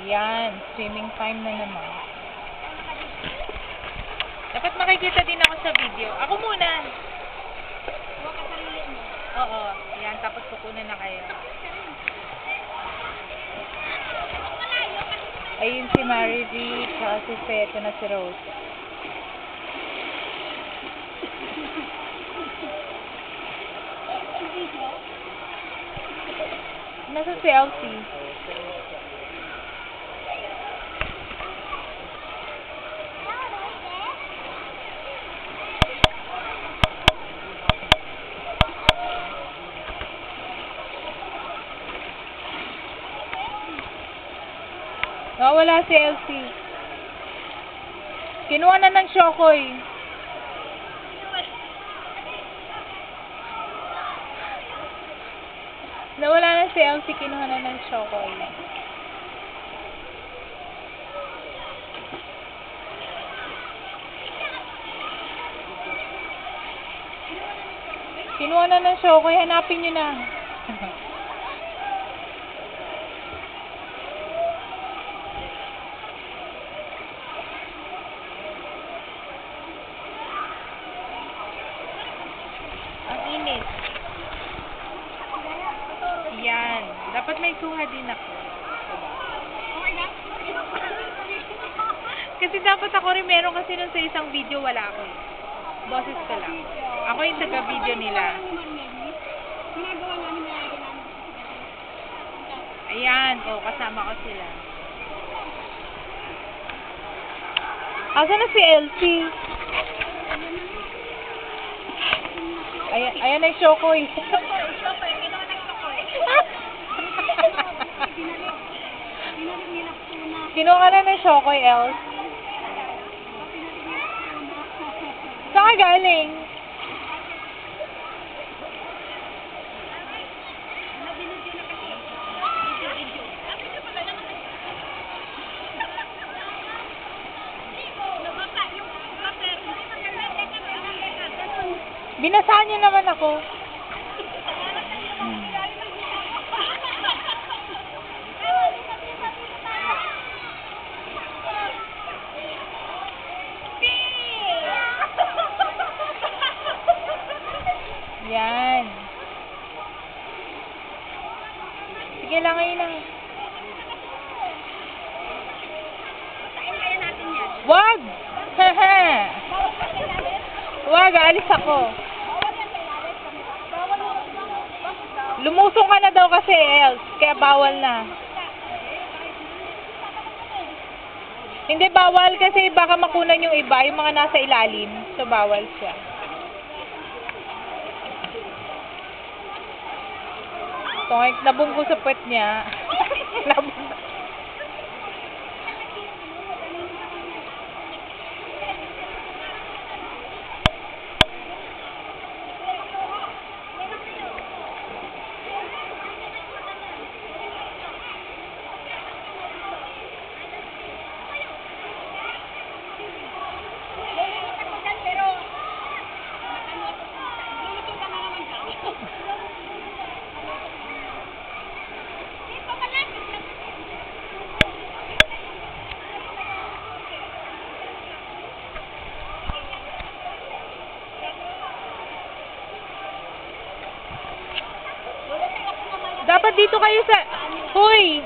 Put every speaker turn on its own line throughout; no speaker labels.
Yan, swimming time na naman. Dapat makikita din ako sa video. Ako muna. Oo, yan, tapos kukunan na kayo. Ayun si Marie, tsaka si Feto na si Rose. Nasa si Elsie. Wala si Elsie. Kinuha na ng Shokoy. Nawala na si Elsie, kinuha na ng Shokoy. Kinuha na ng Shokoy, hanapin nyo na. Ang init. Yan. Dapat may kuha din ako. Kasi dapat ako rin meron kasi nun sa isang video wala ako. Boses ko lang. Ako yung taga-video nila. Ayan. O, kasama ko sila. Asa na si Elsie? Ayan na yung Shokoy. Kinuha ka na ng Shokoy, Els. Saan ka galing? Binasaan niyo naman ako. Yan. Sige lang ngayon lang. Wag! Wag, alis ako. Lumusong ka na daw kasi, Els. Kaya bawal na. Hindi, bawal kasi baka makunan yung iba, yung mga nasa ilalim. So, bawal siya. So, nabunggo sa puwet niya. Nabunggo. Dapat dito kayo sa... Hoy!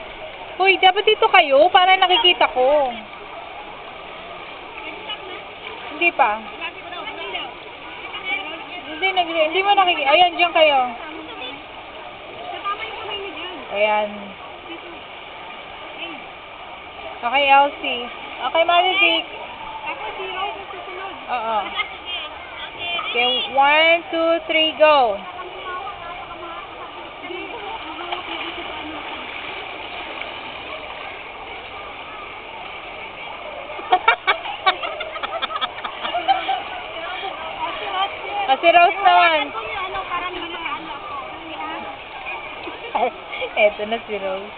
Hoy, dapat dito kayo para nakikita ko. Hindi pa. Hindi mo nakikita. Ayan, dyan kayo. Ayan. Okay, Elsie. Okay, Marivic. Oo. Okay, 1, 2, 3, go. Si Rose naman. Eto na si Rose.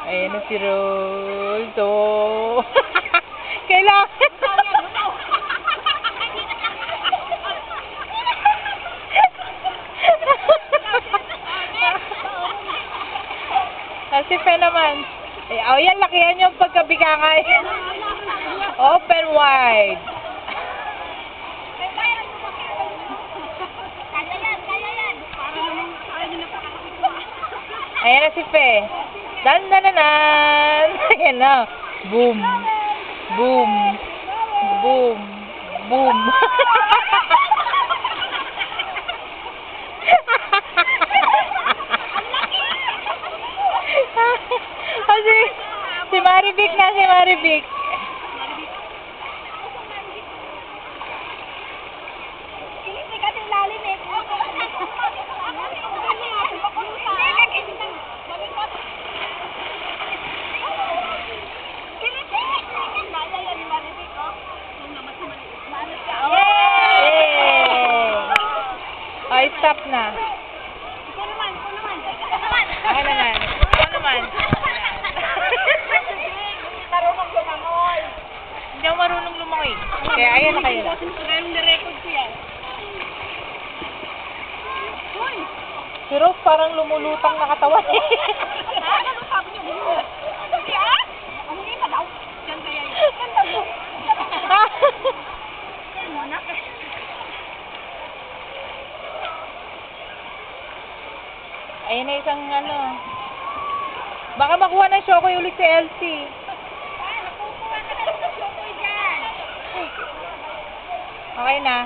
Ayan na si Rose. Oh. Kailangan. Si Fe naman. Oh, yan, lakihan yung pagkabigangay. Open wide. Ayan na si Fe. Dan-dan-dan-dan. Ayan na. Boom. Boom. Boom. Boom. Kasi, si Maribik na, si Maribik. Ay, stop na. Ako naman. Ako naman.
Marunong lumangoy.
Hindi ako marunong lumangoy. Kaya ayan na kayo.
Nirecord ko yan.
Si Rose parang lumulutang na katawan.
Ano sabi niyo? Yan? Ang hindi pa daw. Diyan kaya yun. Yan daw yun. Yan mo na.
Ayun na isang ano. Baka makuha ng Shokoy ulit si Elsie.
Nakukuha ka na ng Shokoy dyan.
Okay na.